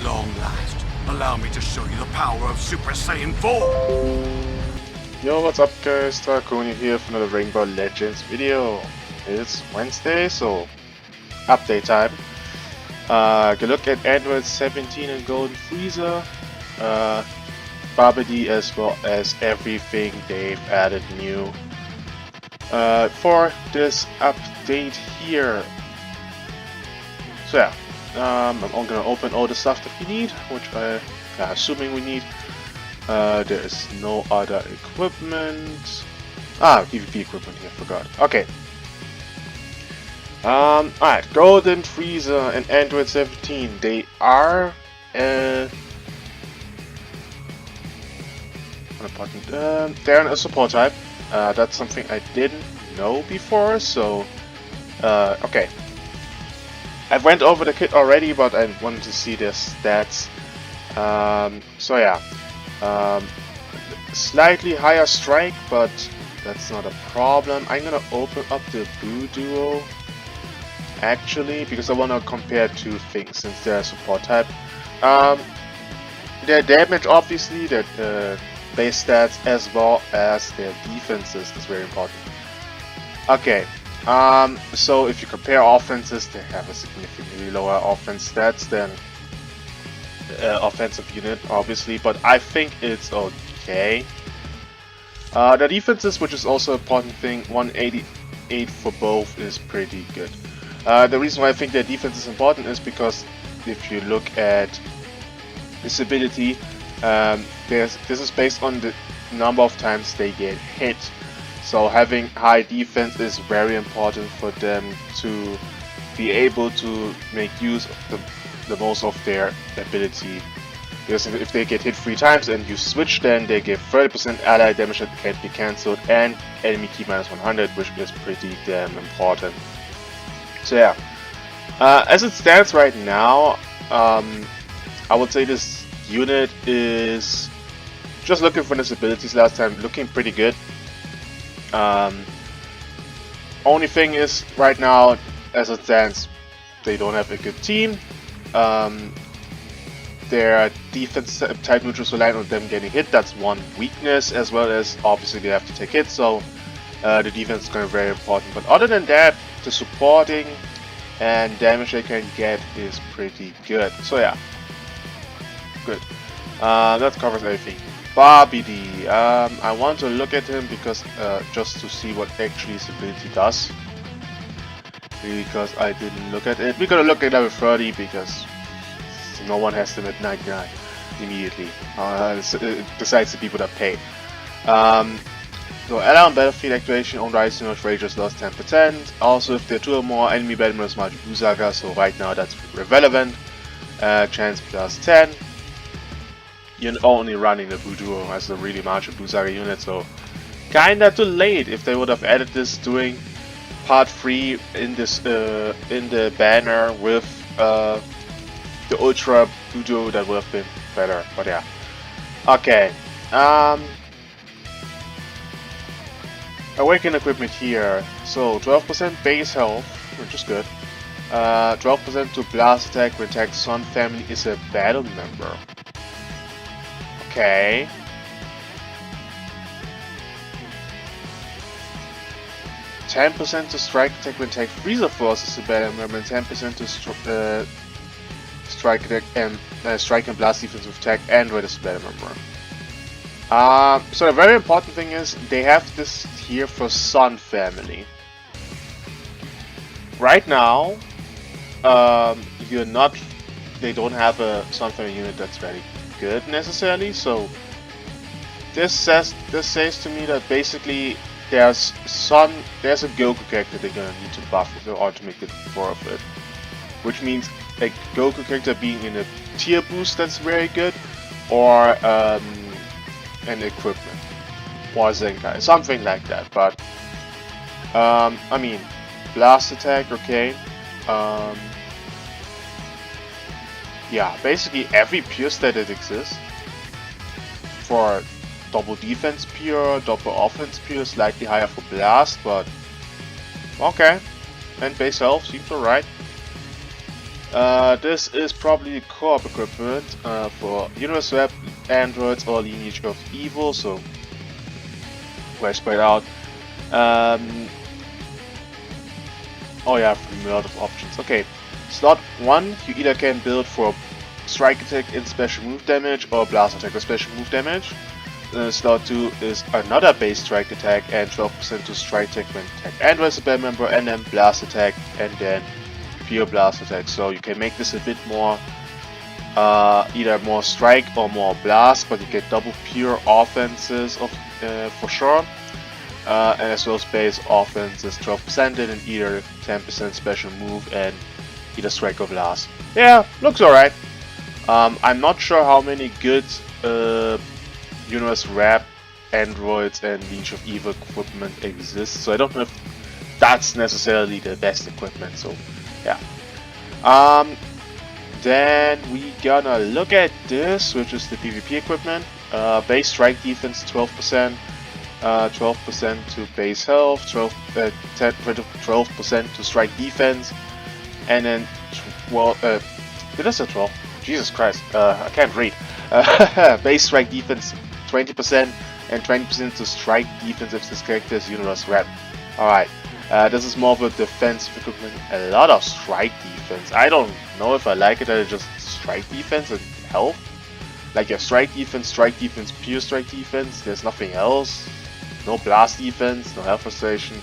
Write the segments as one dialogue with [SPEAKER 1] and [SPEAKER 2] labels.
[SPEAKER 1] long last, allow me to show you the power of Super Saiyan 4!
[SPEAKER 2] Yo, what's up guys, Dragonball here for another Rainbow Legends video. It's Wednesday, so update time. Go look at Android 17 and Golden Frieza, Babidi, as well as everything they've added new for this update here. So yeah, I'm gonna open all the stuff that we need, which I assuming we need. There is no other equipment. PvP equipment here, forgot. Okay. Alright, Golden Frieza and Android 17. They are they're in a support type. That's something I didn't know before, so okay. I went over the kit already, but I wanted to see their stats. So yeah. Slightly higher strike, but that's not a problem. I'm gonna open up the Boo Duo actually, because I want to compare two things since they're a support type. Their damage, obviously, their base stats, as well as their defenses is very important. Okay, so if you compare offenses, they have a significantly lower offense stats than offensive unit, obviously, but I think it's okay. The defenses, which is also an important thing, 188 for both is pretty good. The reason why I think their defense is important is because if you look at this ability, this is based on the number of times they get hit. So having high defense is very important for them to be able to make use of the most of their ability. Because if they get hit 3 times and you switch, then they give 30% ally damage that can't be cancelled and enemy key minus 100, which is pretty damn important. So yeah, as it stands right now, I would say this unit is, just looking for his abilities last time, looking pretty good. Only thing is, right now, as it stands, they don't have a good team. Their defense type neutrals rely on them getting hit. That's one weakness, as well as obviously they have to take hits, so the defense is going to be very important. But other than that, the supporting and damage they can get is pretty good. So yeah, good. That covers everything. Babidi, I want to look at him because just to see what actually his ability does. Because I didn't look at it. We're gonna look at level 30 because no one has them at 99 immediately, besides the people that pay. So add-on battlefield activation on rising of rages lost 10%. Also, if there are 2 or more enemy battle members, Majin Saga, so right now that's irrelevant. Chance plus 10. You're only running the Buduo as a really Majin Saga unit, so kinda too late. If they would have added this during part 3 in this in the banner with the Ultra Buduo, that would have been better. But yeah, okay. Awaken equipment here. So 12% base health, which is good. 12% to blast attack when attack Sun family is a battle member. Okay. %10 to strike attack when attack Frieza Force is a battle member, and 10% to strike attack and strike and blast defensive attack Android is a battle member. So the very important thing is they have this here for Sun family. Right now, they don't have a Sun family unit that's very good necessarily. So this says to me that basically there's a Goku character they're gonna need to buff in order to make it worth it. Which means a Goku character being in a tier boost that's very good, or an equipment, or Zenkai, something like that. But I mean, blast attack, okay. Yeah, basically every pure stat that exists for double defense pure, double offense pure, slightly higher for blast, but okay. And base health seems alright. This is probably co-op equipment for Universe Web, Androids, or Lineage of Evil, so we're spread out. Oh yeah, a lot of options. Okay, slot 1, you either can build for strike attack and special move damage or blast attack or special move damage. Slot 2 is another base strike attack and 12% to strike attack when attack androids a band member, and then blast attack and then pure blast attack. So you can make this a bit more either more strike or more blast, but you get double pure offenses of for sure. And as well as base offense is 12% and either 10% special move and either strike or blast. Yeah, looks alright. I'm not sure how many good Universe Wrap, Androids, and Lineage of Evil equipment exist, so I don't know if that's necessarily the best equipment. So yeah. Then we gonna look at this, which is the PvP equipment. Base strike defense 12%. 12% to base health, 12% to strike defense, and then did I say 12? Jesus Christ, I can't read. Base strike defense 20% and 20% to strike defense if this character is Universe Web. Alright, this is more of a defensive equipment, a lot of strike defense. I don't know if I like it that it's just strike defense and health. Like your strike defense, pure strike defense, there's nothing else. No blast defense, no health restoration.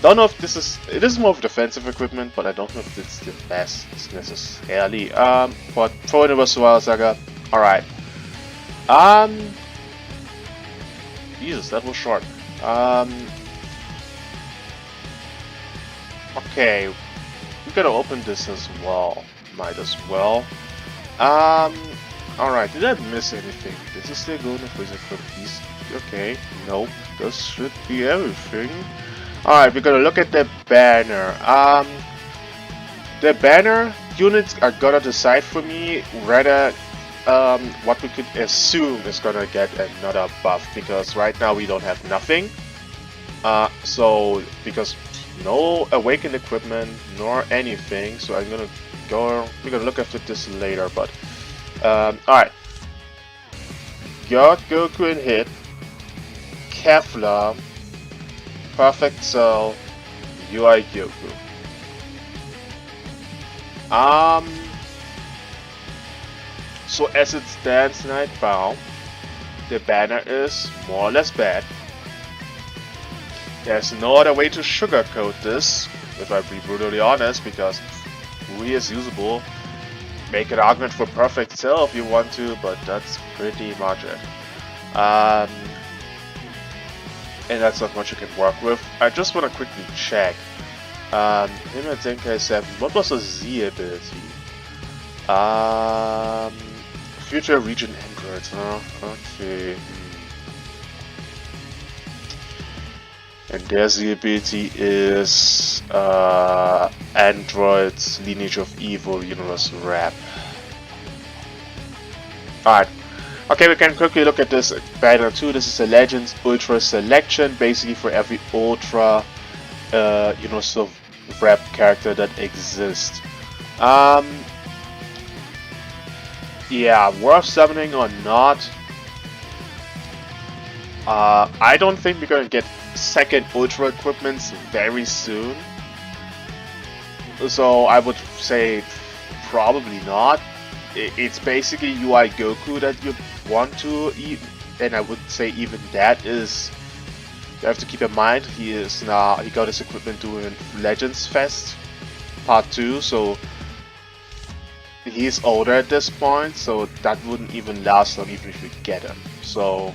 [SPEAKER 2] Don't know if this is... It is more of defensive equipment, but I don't know if it's the best necessarily. But for Universal Saga, alright. Jesus, that was short. Okay, we're gonna open this as well. Might as well. Alright, did I miss anything? This is still going to Frieza Equipment. Okay, nope, this should be everything. Alright, we're gonna look at the banner. The banner units are gonna decide for me whether what we could assume is gonna get another buff, because right now we don't have nothing. So because no awakened equipment nor anything, so I'm gonna go. We're gonna look after this later, but alright. Got Goku in hit. Kefla, Perfect Cell, UI Goku. So as it stands right now, the banner is more or less bad. There's no other way to sugarcoat this, if I be brutally honest, because Rui is usable. Make an argument for Perfect Cell if you want to, but that's pretty much it. And that's not much you can work with. I just want to quickly check. Him at Zenkai 7. What was the Z ability? Future region androids, huh? Okay. And their Z ability is Androids, Lineage of Evil, Universe Wrap. Alright. Okay, we can quickly look at this banner too. This is a Legends Ultra Selection, basically for every Ultra Universe Wrap character that exists. Yeah, worth summoning or not. I don't think we're gonna get second Ultra equipments very soon. So I would say probably not. It's basically UI Goku that you want to eat, and I would say even that is, you have to keep in mind he got his equipment doing Legends Fest Part 2, so he's older at this point, so that wouldn't even last long even if we get him. So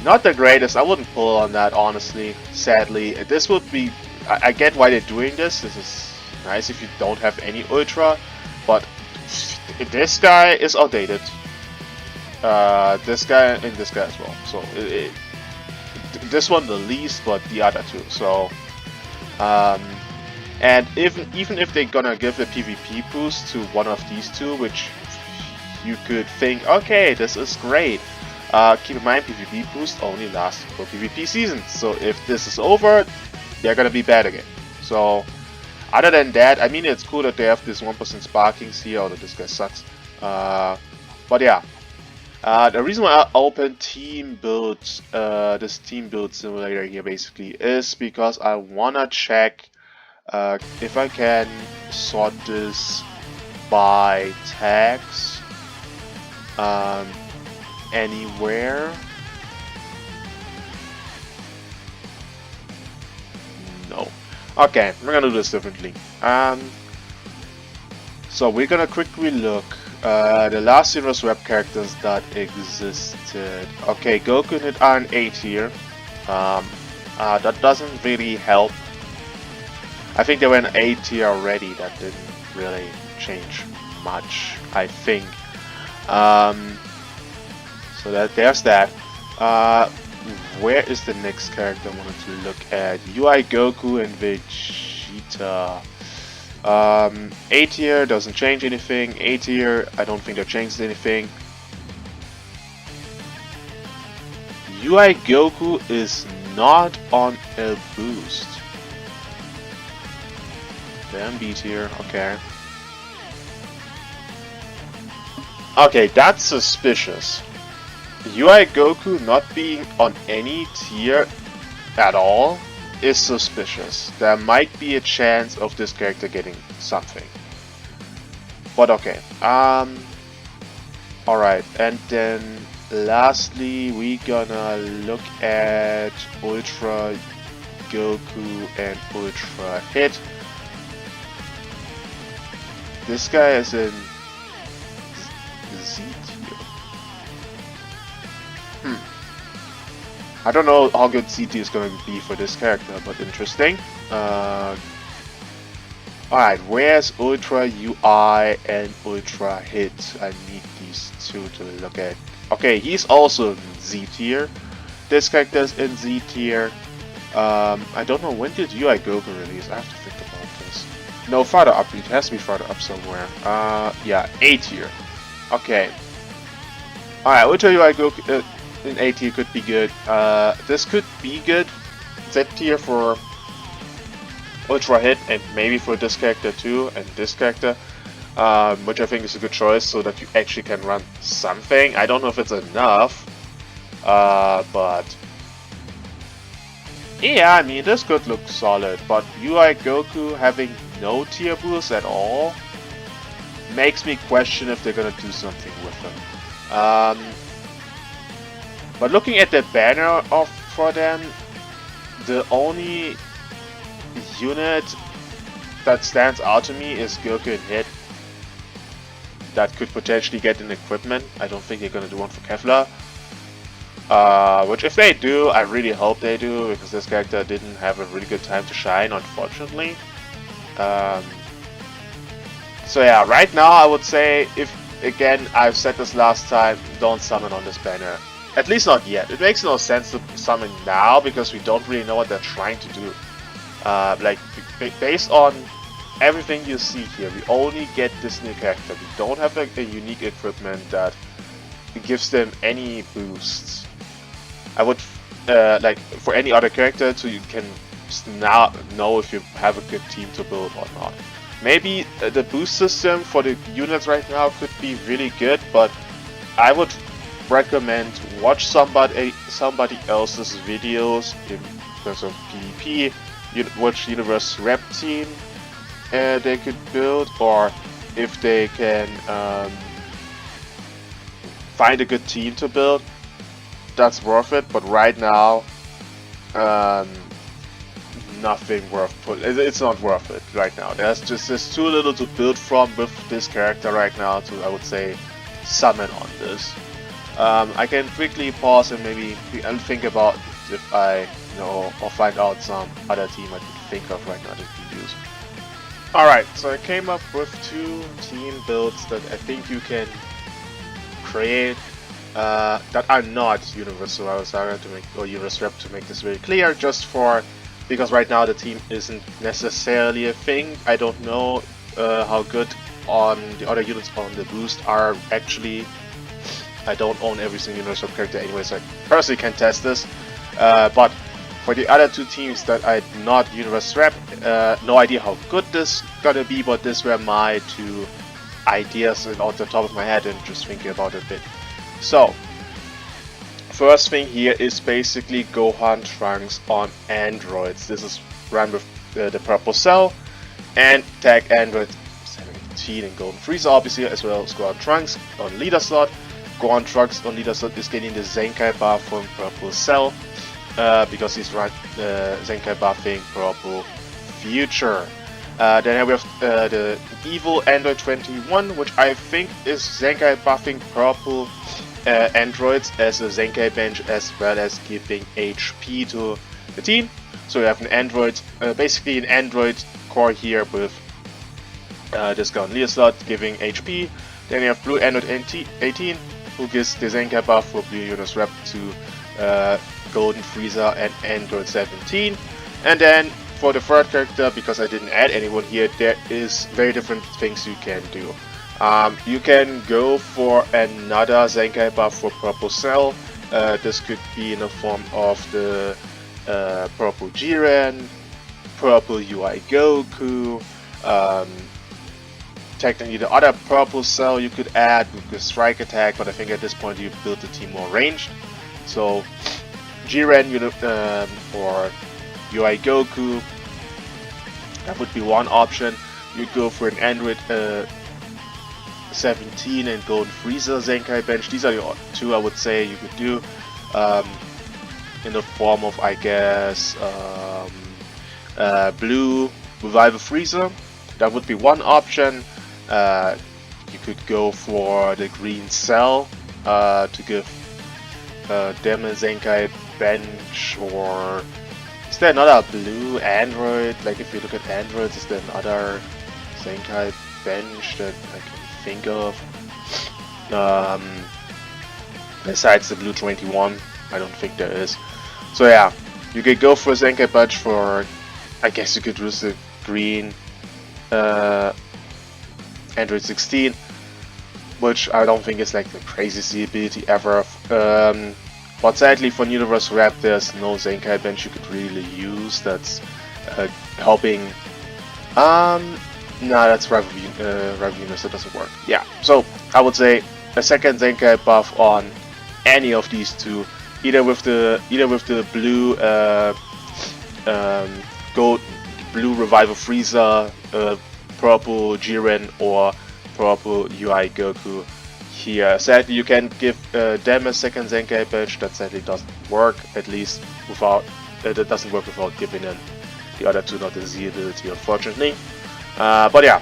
[SPEAKER 2] not the greatest. I wouldn't pull on that, honestly. Sadly, this would be. I get why they're doing this. This is nice if you don't have any Ultra, but this guy is outdated. This guy and this guy as well. So this one the least, but the other two. So and even if they're gonna give a PvP boost to one of these two, which you could think, okay, this is great. Keep in mind, PvP boost only lasts for PvP seasons. So if this is over, they're gonna be bad again. So Other than that, I mean, it's cool that they have this 1% sparkings here, although this guy sucks. But yeah. The reason why I opened team builds, this team build simulator here basically, is because I wanna check if I can sort this by tags anywhere. No. Okay, we're gonna do this differently. So we're gonna quickly look the last universe web characters that existed. Okay, Goku and it are an A tier. That doesn't really help. I think they were an A tier already. That didn't really change much, I think. So there's that. Where is the next character I wanted to look at? UI Goku and Vegeta. A tier doesn't change anything. A tier, I don't think that changed anything. UI Goku is not on a boost. Damn, B tier, okay. Okay, that's suspicious. UI Goku not being on any tier at all is suspicious. There might be a chance of this character getting something. But okay. Alright, and then lastly we gonna look at Ultra Goku and Ultra Hit. This guy is in Z tier. I don't know how good CT is going to be for this character, but interesting. Alright, where's Ultra UI and Ultra Hit? I need these two to look at. Okay, he's also in Z tier. This character is in Z tier. I don't know, when did UI Goku release? I have to think about this. No, farther up. It has to be farther up somewhere. Yeah, A tier. Okay. Alright, Ultra UI Goku in A tier could be good. This could be good. Z tier for Ultra Hit and maybe for this character too, and this character. Which I think is a good choice so that you actually can run something. I don't know if it's enough. But yeah, I mean, this could look solid, but UI Goku having no tier boost at all makes me question if they're gonna do something with him. But looking at the banner for them, the only unit that stands out to me is Goku and Hit. That could potentially get an equipment. I don't think they're gonna do one for Kevlar. Which if they do, I really hope they do, because this character didn't have a really good time to shine, unfortunately. So yeah, right now I would say, if again, I've said this last time, don't summon on this banner. At least not yet. It makes no sense to summon now, because we don't really know what they're trying to do. Like, based on everything you see here, we only get this new character. We don't have a unique equipment that gives them any boosts. I would, like, for any other character, so you can now know if you have a good team to build or not. Maybe the boost system for the units right now could be really good, but I would recommend watch somebody else's videos in terms of PvP, which universe rep team they could build, or if they can find a good team to build, that's worth it. But right now, nothing worth it's not worth it right now. There's too little to build from with this character right now to, I would say, summon on this. I can quickly pause and maybe think about if I know or find out some other team I could think of right now that we use. Alright, so I came up with two team builds that I think you can create that are not Universal Saga to make, or Universe Rep, to make this very clear, just for, because right now the team isn't necessarily a thing. I don't know how good on the other units on the boost are actually. I don't own every single Universe Rep character anyway, so I personally can't test this. But For the other two teams that I did not universe wrap, no idea how good this gonna be, but these were my two ideas off the top of my head and just thinking about it a bit. So, first thing here is basically Gohan Trunks on androids. This is run with the purple cell and tag android 17 and Golden Frieza obviously, as well as Gohan Trunks on leader slot. Gohan Trunks on leader slot is getting the Zenkai buff from purple cell because he's Zenkai buffing purple future. Then we have the evil Android 21, which I think is Zenkai buffing purple androids as a Zenkai bench, as well as giving HP to the team. So we have an android, basically an android core here with this guy on leader slot giving HP. Then you have blue Android 18, who gives the Zenkai buff for blue units rep to Golden Frieza and Android 17. And then for the third character, because I didn't add anyone here, there is very different things you can do. You can go for another Zenkai buff for purple cell. This could be in the form of the purple Jiren, purple UI Goku, technically the other purple cell you could add with the strike attack, but I think at this point you build the team more ranged. So Jiren or UI Goku, that would be one option. You go for an Android 17 and Golden Frieza Zenkai bench. These are the two I would say you could do in the form of, I guess, blue Revival Frieza. That would be one option. You could go for the green cell to give them a Zenkai bench, or is there another blue android? Like if you look at androids, is there another Zenkai bench that I can think of? Besides the blue 21, I don't think there is. So yeah, you could go for a Zenkai bench for, I guess you could use the green Android 16, which I don't think is like the craziest ability ever. But sadly for Universe Wrap, there's no Zenkai bench you could really use that's helping. No, that's Rival so it doesn't work. Yeah, so I would say a second Zenkai buff on any of these two, either with the blue blue Revival Frieza, purple Jiren, or purple UI Goku here. Sadly, you can give them a second Zenkai bench. That sadly doesn't work, at least without that doesn't work without giving them the other two not the Z ability, unfortunately. But yeah,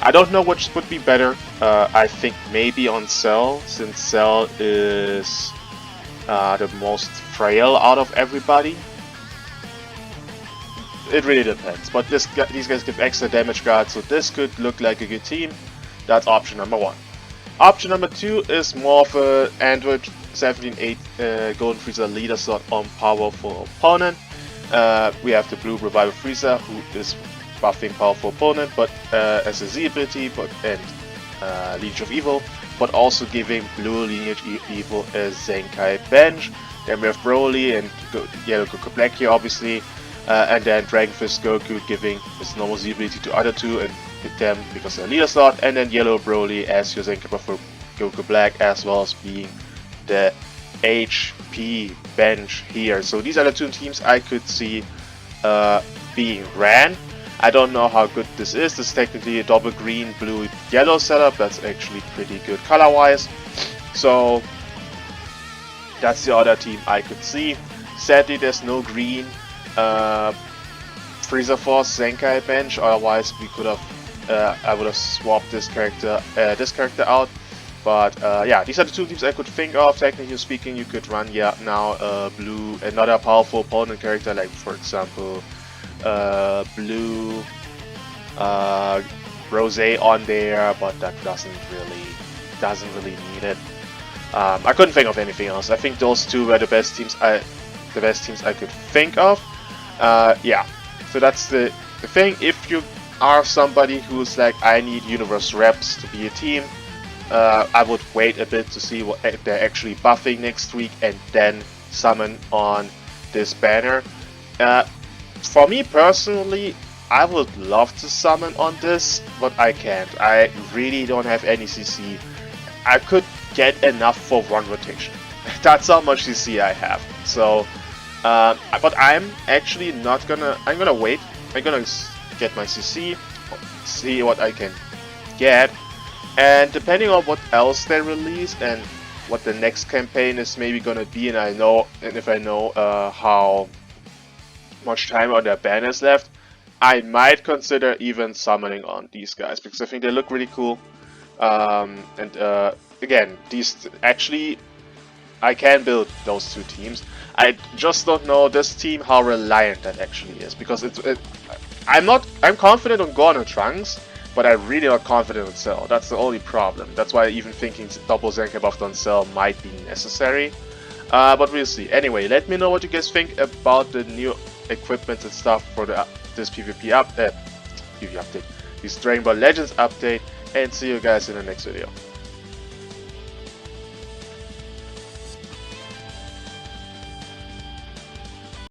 [SPEAKER 2] I don't know which would be better. I think maybe on Cell, since Cell is the most frail out of everybody. It really depends, but these guys give extra damage guard, so this could look like a good team. That's option number one. Option number two is more of a Android 17-8 Golden Frieza leader slot on powerful opponent. We have the blue Revival Frieza, who is buffing powerful opponent, but as a Z ability, and Lineage of Evil, but also giving blue Lineage Evil a Zenkai bench. Then we have Broly and Yellow Goku Black here, obviously. And then Dragon Fist Goku giving his normal Z ability to other two and hit them because they're leader slot, and then Yellow Broly as your Zenkai buff for Goku Black, as well as being the HP bench here. So these are the two teams I could see being ran. I don't know how good this is. This is technically a double green, blue, yellow setup. That's actually pretty good color wise. So that's the other team I could see. Sadly, there's no green Frieza Force Zenkai bench, otherwise we could have I would have swapped this character out. But yeah, these are the two teams I could think of. Technically speaking, you could run now another powerful opponent character, like for example blue Rose on there, but that doesn't really need it. I couldn't think of anything else. I think those two were the best teams I could think of. Yeah, so that's the thing. If you are somebody who's like, I need universe reps to be a team, I would wait a bit to see what they're actually buffing next week and then summon on this banner. For me personally, I would love to summon on this, but I can't. I really don't have any CC. I could get enough for one rotation. That's how much CC I have. So, but I'm actually not gonna. I'm gonna wait. I'm gonna get my CC, see what I can get, and depending on what else they release and what the next campaign is maybe gonna be, and if I know how much time on their banners left, I might consider even summoning on these guys because I think they look really cool. Again, these actually I can build those two teams. I just don't know this team how reliant that actually is because I'm confident on Gorn and Trunks, but I'm really not confident on Cell. That's the only problem. That's why even thinking double Zenka buffed on Cell might be necessary. But we'll see. Anyway, let me know what you guys think about the new equipment and stuff for this PvP update, this Dragon Ball Legends update, and see you guys in the next video.